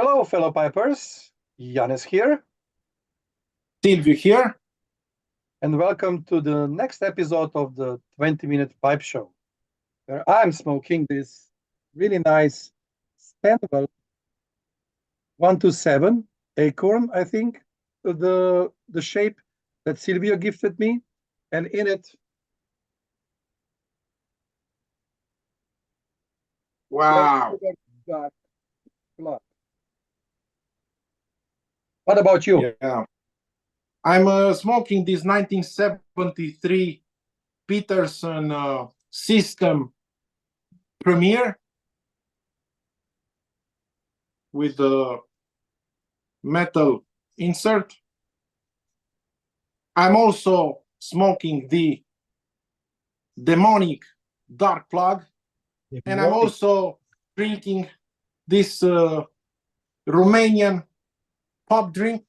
Hello, fellow pipers. Janis here. Silvio here. And welcome to the next episode of the 20-minute pipe show, where I'm smoking this really nice Stanwell 127 Acorn, I think, the shape that Silvio gifted me. And in it, Wow. got blood. What about you? Yeah. I'm smoking this 1973 Peterson System Premier with the metal insert. I'm also smoking the Demonic Dark Plug, and I'm also drinking this Romanian pop drink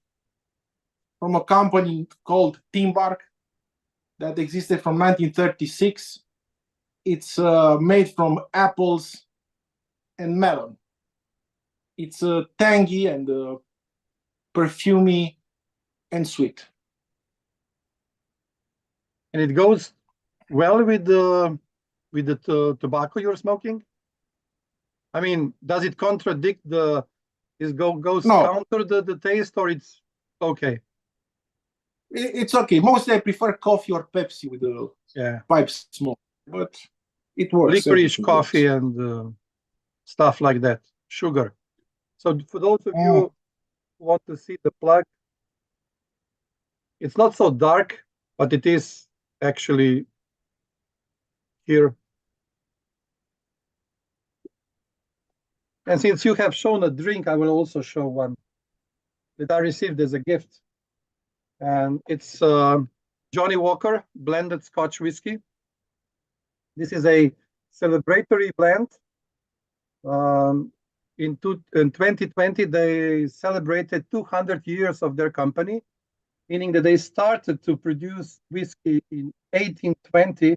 from a company called Timbark that existed from 1936. It's made from apples and melon. It's tangy and perfumey and sweet. And it goes well with the tobacco you're smoking? I mean, does it contradict goes No. counter the taste, or it's okay? It's okay. Mostly I prefer coffee or Pepsi with the pipe smoke, but it works. Licorice coffee and stuff like that. Sugar. So for those of you who want to see the plug, it's not so dark, but it is actually here. And since you have shown a drink, I will also show one that I received as a gift. And it's Johnny Walker blended Scotch whiskey. This is a celebratory blend. In 2020, they celebrated 200 years of their company, meaning that they started to produce whiskey in 1820.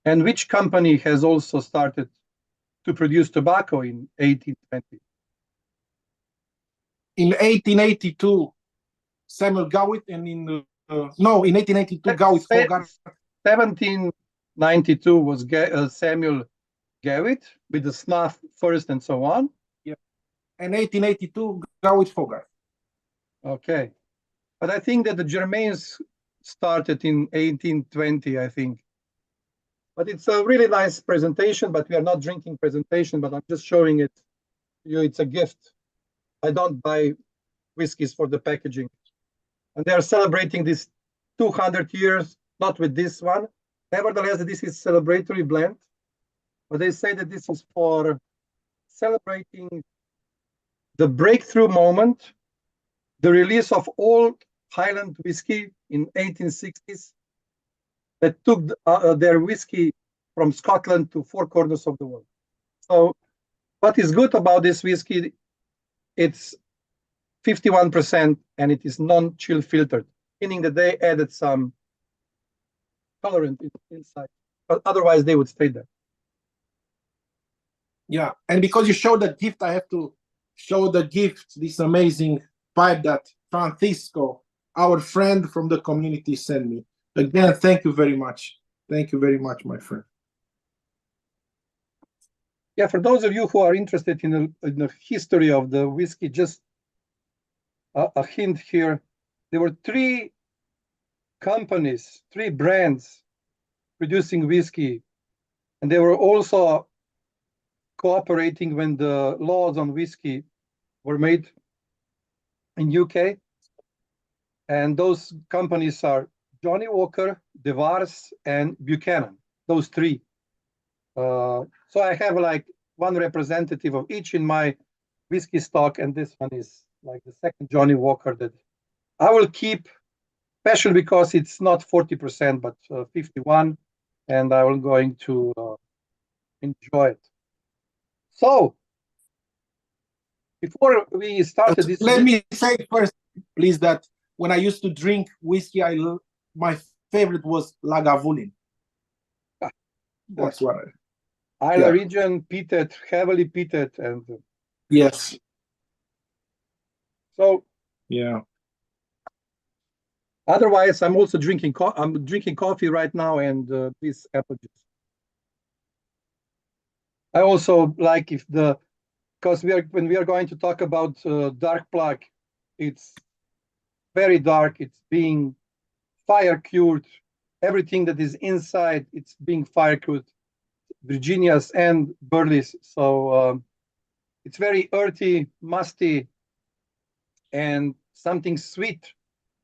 And which company has also started to produce tobacco in 1820? In 1882, Samuel Gawitt, and in 1882, Gawitt Hogarth. 1792 was Samuel Gawitt with the snuff first and so on. Yeah, and 1882, Gawitt Hogarth. Okay, but I think that the Germains started in 1820, I think. But it's a really nice presentation, but we are not drinking presentation, but I'm just showing it to you. It's a gift. I don't buy whiskeys for the packaging. And they are celebrating this 200 years, not with this one. Nevertheless, this is celebratory blend. But they say that this is for celebrating the breakthrough moment, the release of old Highland whiskey in 1860s that took their whiskey from Scotland to four corners of the world. So what is good about this whiskey, it's 51% and it is non-chill filtered, meaning that they added some colorant inside, but otherwise they would stay there. Yeah, and because you showed the gift, I have to show the gift, this amazing pipe that Francisco, our friend from the community, sent me. Again, thank you very much. Thank you very much, my friend. Yeah, for those of you who are interested in the history of the whiskey, just a hint here. There were three companies, three brands producing whiskey, and they were also cooperating when the laws on whiskey were made in UK. And those companies are Johnny Walker, DeVars, and Buchanan, those three. So I have like one representative of each in my whiskey stock, and this one is like the second Johnny Walker that I will keep, especially because it's not 40%, but 51, and I will going to enjoy it. So, before we started this, let me say first, please, that when I used to drink whiskey, my favorite was Lagavulin. That's what Isla region, peated, heavily peated, and yes, So Yeah. otherwise, I'm also drinking. I'm drinking coffee right now, and this apple juice. I also like if the because when we are going to talk about dark plug, it's very dark. It's being fire cured. Everything that is inside, it's being fire cured. Virginias and Burleys. So it's very earthy, musty, and something sweet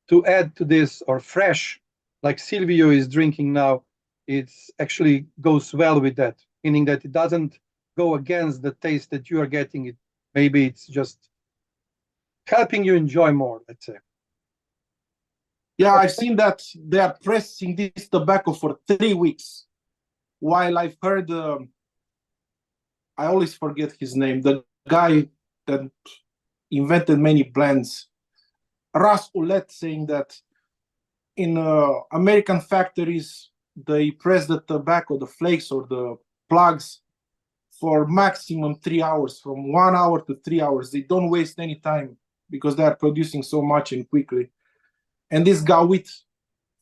to add to this or fresh, like Silvio is drinking now. It's actually goes well with that, meaning that it doesn't go against the taste that you are getting. It maybe it's just helping you enjoy more. Let's say. Yeah, I've seen that they are pressing this tobacco for 3 weeks. While I've heard, I always forget his name, the guy that invented many blends, Ras Oulet, saying that in American factories, they press the tobacco, the flakes or the plugs for maximum 3 hours, from 1 hour to 3 hours. They don't waste any time because they are producing so much and quickly. And this Gawit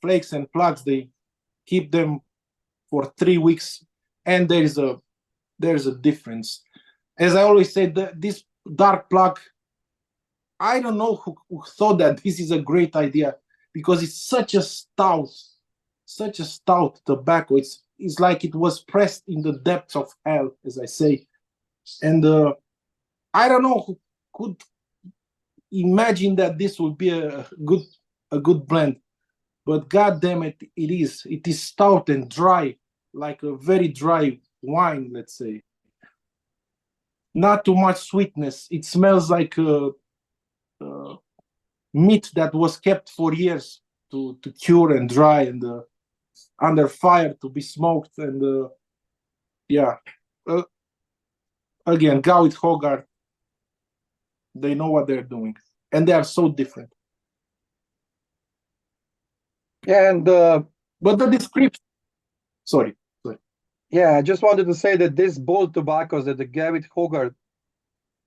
flakes and plugs, they keep them for 3 weeks, and there's a difference. As I always say, this dark plug, I don't know who thought that this is a great idea, because it's such a stout tobacco. It's like it was pressed in the depths of hell, as I say. And I don't know who could imagine that this would be a good blend, but god damn it, it is. It is stout and dry, like a very dry wine, let's say. Not too much sweetness. It smells like meat that was kept for years to cure and dry and under fire to be smoked. And yeah, again, Gawit Hogarth, they know what they're doing, and they are so different. And But the description, sorry. yeah, I just wanted to say that this bold tobaccos that the Gavit Hogarth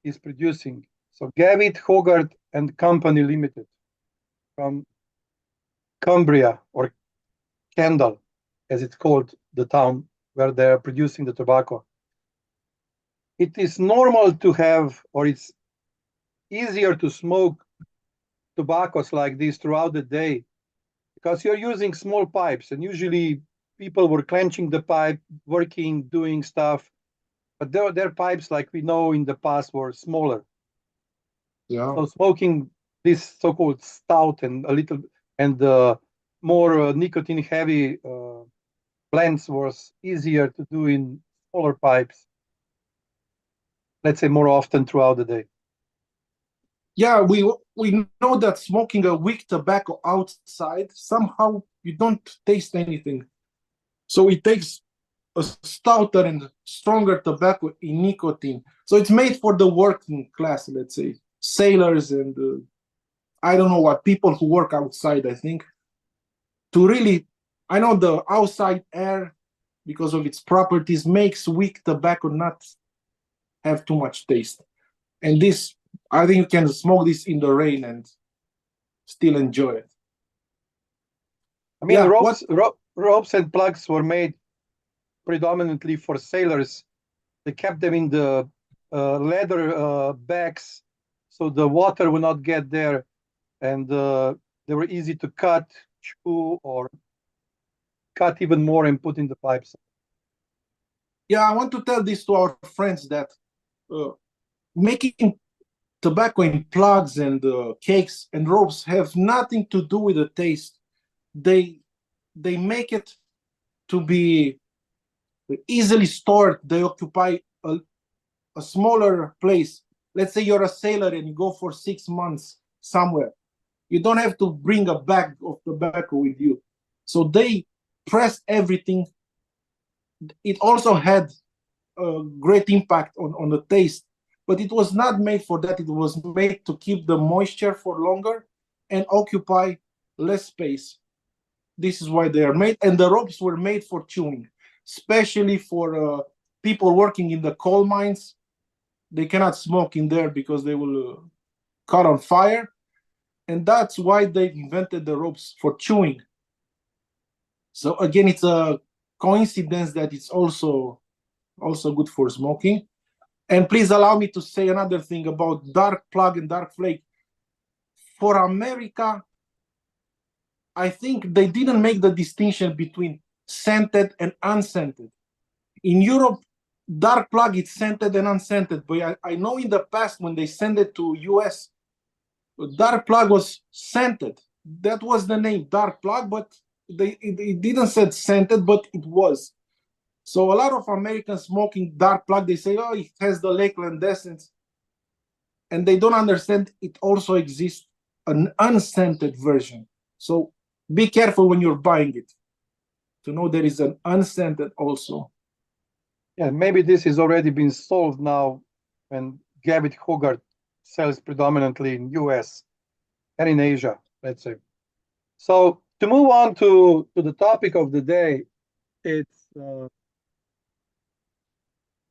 is producing. So Gavit Hogarth and Company Limited from Cumbria or Kendal, as it's called, the town where they're producing the tobacco. It is normal to have, or it's easier to smoke tobaccos like this throughout the day because you're using small pipes, and usually people were clenching the pipe, working, doing stuff, but their pipes, like we know in the past, were smaller. Yeah. So smoking this so-called stout and a little and more nicotine heavy blends was easier to do in smaller pipes, let's say more often throughout the day. Yeah, we know that smoking a weak tobacco outside, somehow you don't taste anything. So it takes a stouter and stronger tobacco in nicotine. So it's made for the working class, let's say, sailors and I don't know what, people who work outside, I think. To really, I know the outside air, because of its properties, makes weak tobacco not have too much taste. And this, I think you can smoke this in the rain and still enjoy it. I mean, Yeah, ropes and plugs were made predominantly for sailors. They kept them in the leather bags so the water would not get there, and they were easy to cut, chew, or cut even more and put in the pipes. Yeah, I want to tell this to our friends that making tobacco in plugs and cakes and ropes have nothing to do with the taste. They make it to be easily stored. They occupy a smaller place. Let's say you're a sailor and you go for 6 months somewhere. You don't have to bring a bag of tobacco with you. So they pressed everything. It also had a great impact on the taste, but it was not made for that. It was made to keep the moisture for longer and occupy less space. This is why they are made. And the ropes were made for chewing, especially for people working in the coal mines. They cannot smoke in there because they will caught on fire, and that's why they invented the ropes for chewing. So again, it's a coincidence that it's also good for smoking. And please allow me to say another thing about dark plug and dark flake. For America, I think they didn't make the distinction between scented and unscented. In Europe, dark plug is scented and unscented, but I know in the past when they sent it to US, dark plug was scented. That was the name, dark plug, but it didn't say scented, but it was. So a lot of Americans smoking dark plug, they say, oh, it has the Lakeland essence. And they don't understand it also exists an unscented version. So be careful when you're buying it to know there is an unscented also. Yeah, maybe this has already been solved now when Gavit Hogarth sells predominantly in US and in Asia, let's say. So to move on to the topic of the day, it's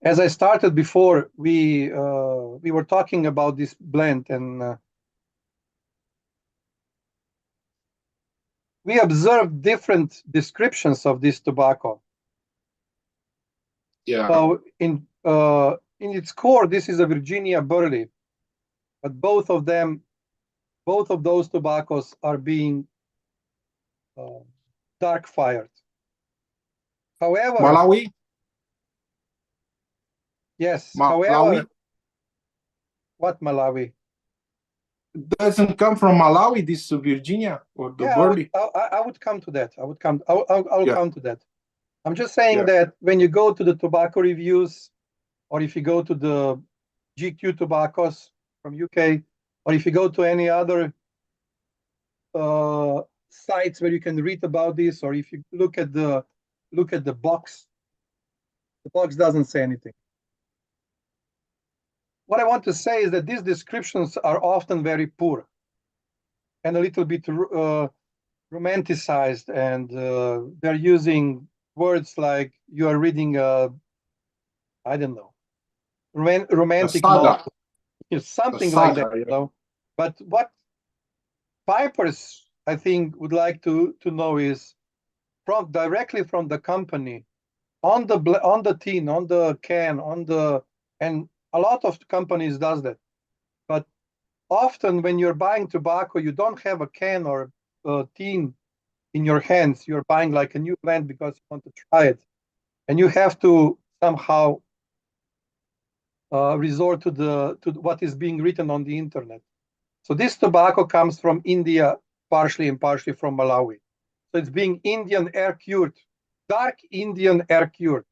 as I started before, we were talking about this blend, and we observed different descriptions of this tobacco. Yeah. So in its core, this is a Virginia burley, but both of those tobaccos are being dark fired. However, Malawi. Yes. Malawi? However, what Malawi? Doesn't come from Malawi. This is Virginia or the burley. I would come to that. I'll come to that. I'm just saying Yeah. that when you go to the tobacco reviews, or if you go to the GQ tobaccos from UK, or if you go to any other sites where you can read about this, or if you look at the box, the box doesn't say anything. What I want to say is that these descriptions are often very poor and a little bit romanticized, and they're using words like you are reading I don't know, romantic novel, something like that, you know. But what pipers, I think, would like to know is directly from the company, on the tin, on the can, and a lot of companies does that. But often when you're buying tobacco, you don't have a can or a tin in your hands. You're buying like a new blend because you want to try it, and you have to somehow resort to what is being written on the internet. So this tobacco comes from India partially and partially from Malawi. So it's being Indian air cured, dark Indian air cured,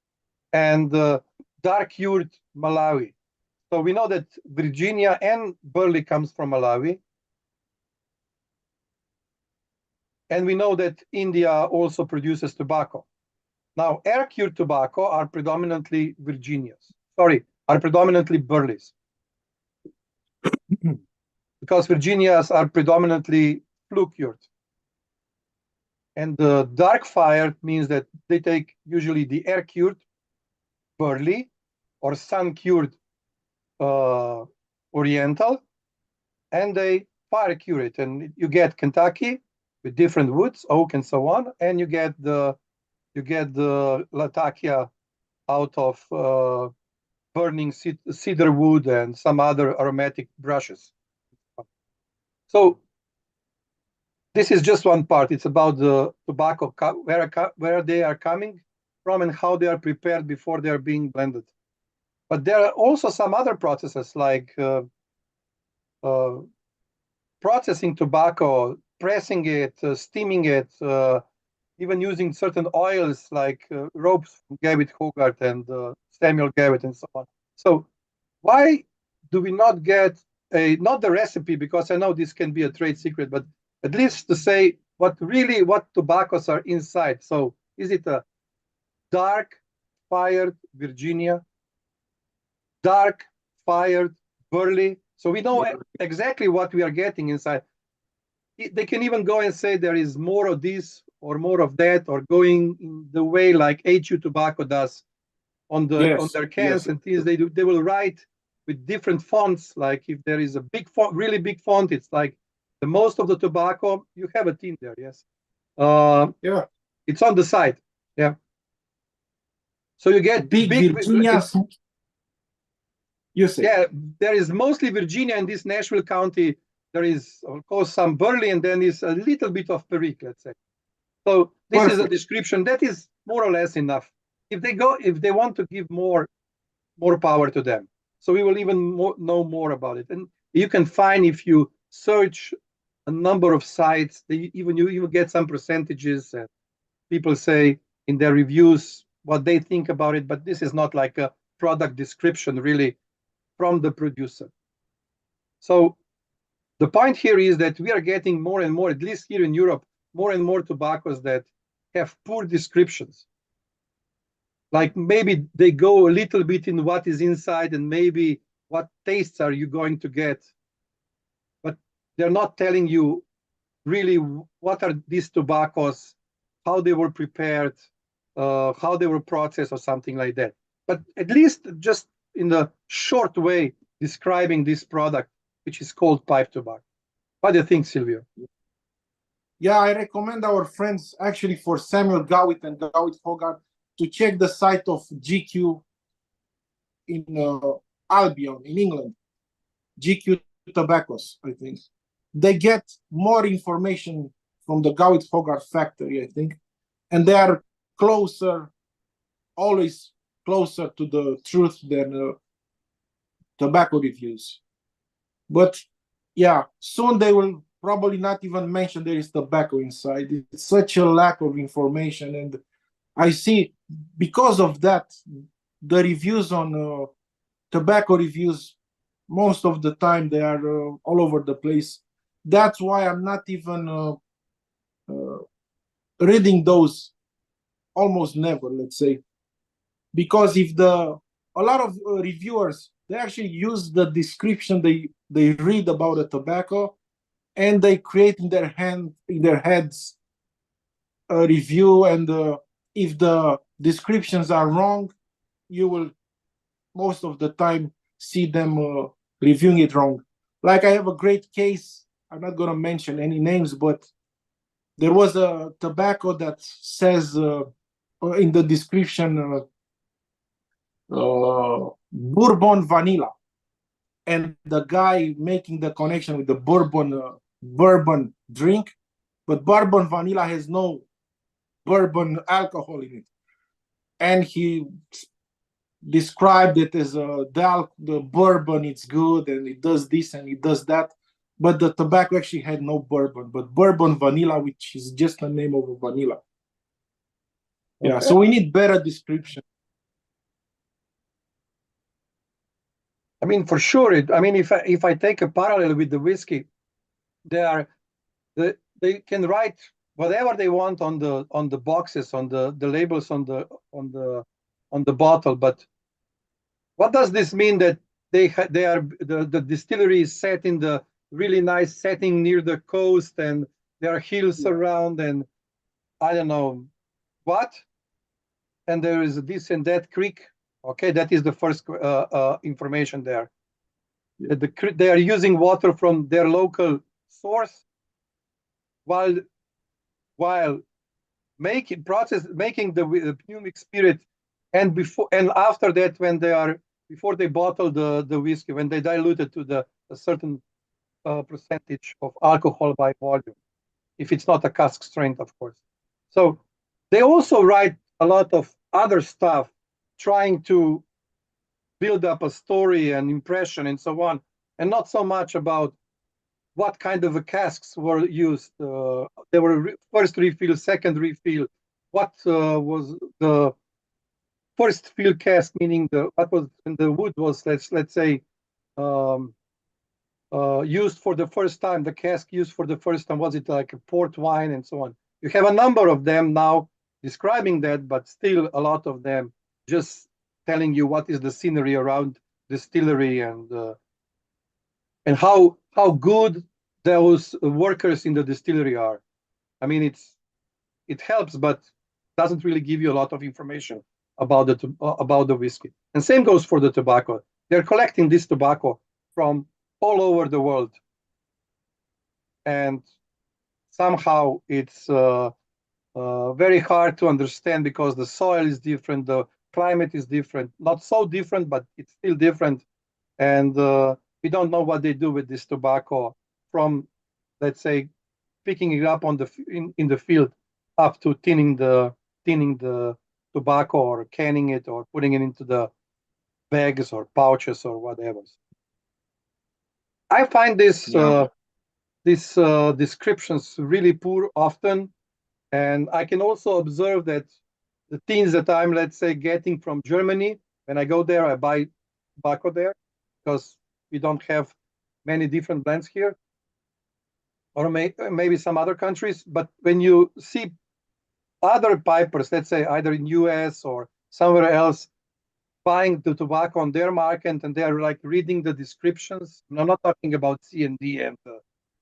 and dark cured Malawi. So we know that Virginia and burley comes from Malawi. And we know that India also produces tobacco. Now, air cured tobacco are predominantly Virginias. Are predominantly burleys. Because Virginias are predominantly flue cured. And the dark fired means that they take usually the air cured burley or sun cured Oriental, and they fire cure it. And you get Kentucky with different woods, oak and so on, and you get the Latakia out of burning cedar wood and some other aromatic brushes. So this is just one part. It's about the tobacco, where they are coming from and how they are prepared before they are being blended. But there are also some other processes like processing tobacco, pressing it, steaming it, even using certain oils like ropes from Gavit Hogarth and Samuel Gavit and so on. So why do we not get not the recipe, because I know this can be a trade secret, but at least to say what tobaccos are inside. So is it a dark fired Virginia, dark fired burley? So we know exactly what we are getting inside. They can even go and say there is more of this or more of that, or going in the way like HU Tobacco does on their cans and things. They will write with different fonts. Like if there is a big font, really big font, it's like the most of the tobacco, you have it in there, yes. Yeah. It's on the side, yeah. So you get Big Virginia. You say. Yeah, there is mostly Virginia in this Nashville County. There is, of course, some Burley, and then is a little bit of Perique, let's say. So this is a description that is more or less enough. If they want to give more power to them, so we will even know more about it. And you can find, if you search a number of sites, you get some percentages, and people say in their reviews what they think about it. But this is not like a product description, really, from the producer. So the point here is that we are getting more and more, at least here in Europe, more and more tobaccos that have poor descriptions. Like maybe they go a little bit in what is inside and maybe what tastes are you going to get. But they're not telling you really what are these tobaccos, how they were prepared, how they were processed or something like that. But at least just in a short way describing this product, which is called Pipe&Tobak. What do you think, Silvio? Yeah, I recommend our friends, actually, for Samuel Gawitt and Gawitt Hogarth, to check the site of GQ in Albion, in England. GQ Tobaccos, I think. They get more information from the Gawitt Hogarth factory, I think. And they are closer, always closer to the truth than tobacco reviews. But yeah, soon they will probably not even mention there is tobacco inside. It's such a lack of information. And I see, because of that, the reviews on tobacco reviews, most of the time they are all over the place. That's why I'm not even reading those, almost never, let's say. Because if a lot of reviewers, they actually use the description they read about the tobacco, and they create in their heads a review. And if the descriptions are wrong, you will most of the time see them reviewing it wrong. Like, I have a great case. I'm not going to mention any names, but there was a tobacco that says in the description bourbon vanilla, and the guy making the connection with the bourbon drink, but bourbon vanilla has no bourbon alcohol in it, and he described it as the bourbon, it's good and it does this and it does that, but the tobacco actually had no bourbon, but bourbon vanilla, which is just the name of a vanilla. Okay. Yeah, so we need better description. I mean, for sure. If I take a parallel with the whiskey, they can write whatever they want on the boxes, on the labels, on the bottle. But what does this mean that the distillery is set in the really nice setting near the coast, and there are hills around, and I don't know what, and there is this and that creek. Okay, that is the first information there. They are using water from their local source, while making the pneumatic spirit, and after that, before they bottle the whiskey, when they dilute it to a certain percentage of alcohol by volume, if it's not a cask strength, of course. So they also write a lot of other stuff, trying to build up a story and impression and so on, and not so much about what kind of casks were used. They were first refill, second refill. What was the first fill cask, meaning what was when the wood was, let's say, used for the first time, the cask used for the first time, was it like a port wine and so on? You have a number of them now describing that, but still a lot of them just telling you what is the scenery around distillery and how good those workers in the distillery are. I mean, it helps, but doesn't really give you a lot of information about the whiskey. And same goes for the tobacco. they're collecting this tobacco from all over the world. And somehow it's very hard to understand because the soil is different, the climate is different, not so different, but it's still different. And we don't know what they do with this tobacco from, let's say, picking it up on in the field up to tinning the tobacco or canning it or putting it into the bags or pouches or whatever. I find these descriptions really poor often, and I can also observe that the tins that I'm, let's say, getting from Germany, when I go there, I buy tobacco there because we don't have many different blends here, or maybe some other countries. But when you see other pipers, let's say either in US or somewhere else, buying the tobacco on their market and they're like reading the descriptions. I'm not talking about CND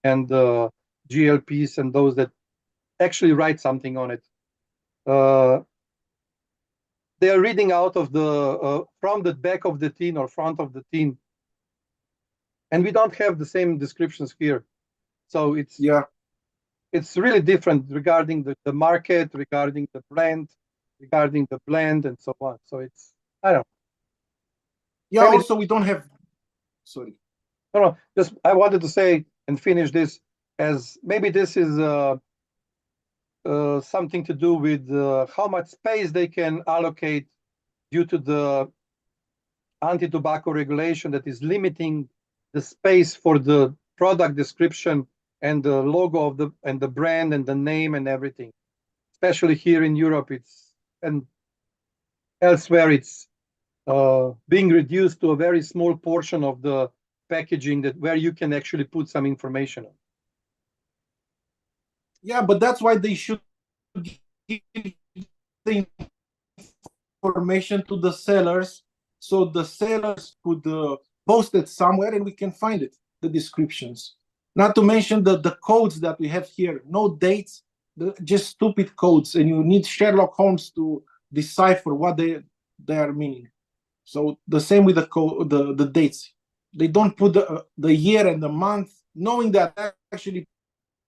and GLPs and those that actually write something on it. They're reading out of the from the back of the tin or front of the tin, and we don't have the same descriptions here. So it's really different regarding the market, regarding the blend, and so on. So it's, I don't know. Yeah, maybe, also we don't have, sorry. No, just I wanted to say and finish this as maybe this is something to do with how much space they can allocate due to the anti-tobacco regulation that is limiting the space for the product description and the logo of the brand and the name and everything. Especially here in Europe, and elsewhere it's being reduced to a very small portion of the packaging where you can actually put some information on. Yeah, but that's why they should give the information to the sellers, so the sellers could post it somewhere and we can find it, the descriptions. Not to mention the codes that we have here, no dates, just stupid codes, and you need Sherlock Holmes to decipher what they are meaning. So the same with the dates. They don't put the year and the month, knowing that actually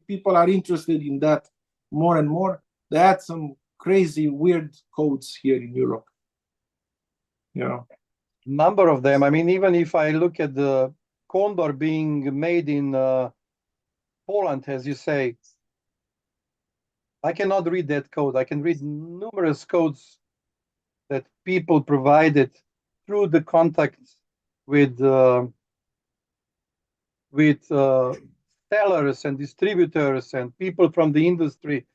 people are interested in that more and more. They add some crazy, weird codes here in Europe. Number of them. I mean, even if I look at the Condor being made in Poland, as you say, I cannot read that code. I can read numerous codes that people provided through the contacts with sellers and distributors and people from the industry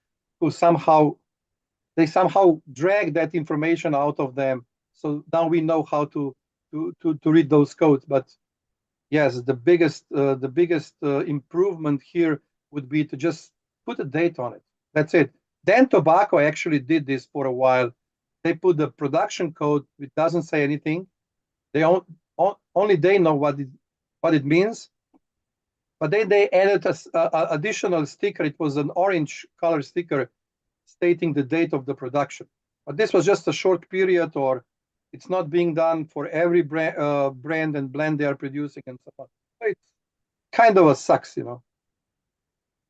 who somehow drag that information out of them. So now we know how to read those codes. But yes, the biggest improvement here would be to just put a date on it. That's it. Then tobacco actually did this for a while. They put the production code, which doesn't say anything. They only they know what it means. But then they added a additional sticker. It was an orange color sticker stating the date of the production. But this was just a short period, or it's not being done for every brand and blend they are producing and so on. It's kind of a sucks,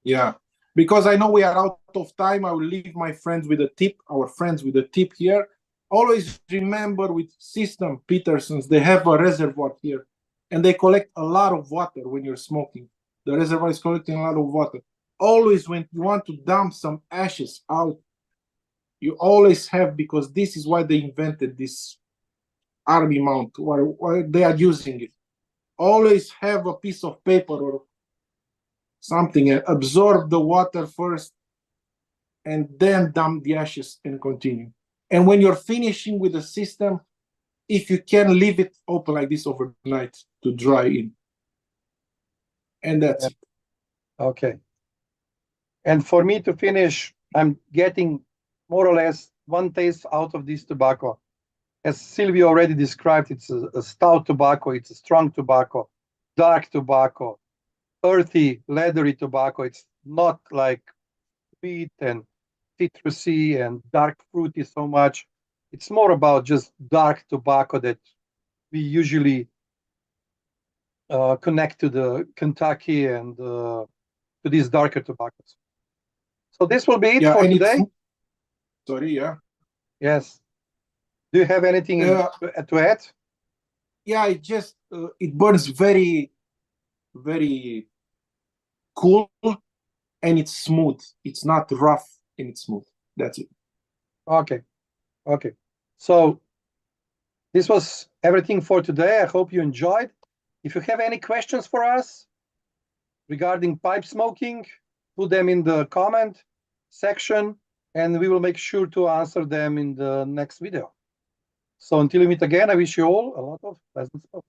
Yeah, because I know we are out of time. I will leave my friends with a tip, our friends with a tip here. Always remember with System Petersons, they have a reservoir here and they collect a lot of water when you're smoking. The reservoir is collecting a lot of water. Always when you want to dump some ashes out, you always have, because this is why they invented this army mount, why they are using it. Always have a piece of paper or something and absorb the water first and then dump the ashes and continue. And when you're finishing with the system, if you can leave it open like this overnight to dry in. And that's it. Okay. And for me to finish, I'm getting more or less one taste out of this tobacco. As Silvio already described, it's a stout tobacco, it's a strong tobacco, dark tobacco, earthy, leathery tobacco. It's not like sweet and citrusy and dark fruity so much. It's more about just dark tobacco that we usually connect to the Kentucky and to these darker tobaccos. So this will be it for today. Sorry, yeah. Yes. Do you have anything to add? Yeah, it just it burns very, very cool, and it's smooth. It's not rough and it's smooth. That's it. Okay. Okay. So this was everything for today. I hope you enjoyed. If you have any questions for us regarding pipe smoking, put them in the comment section and we will make sure to answer them in the next video. So until we meet again, I wish you all a lot of pleasant smoke.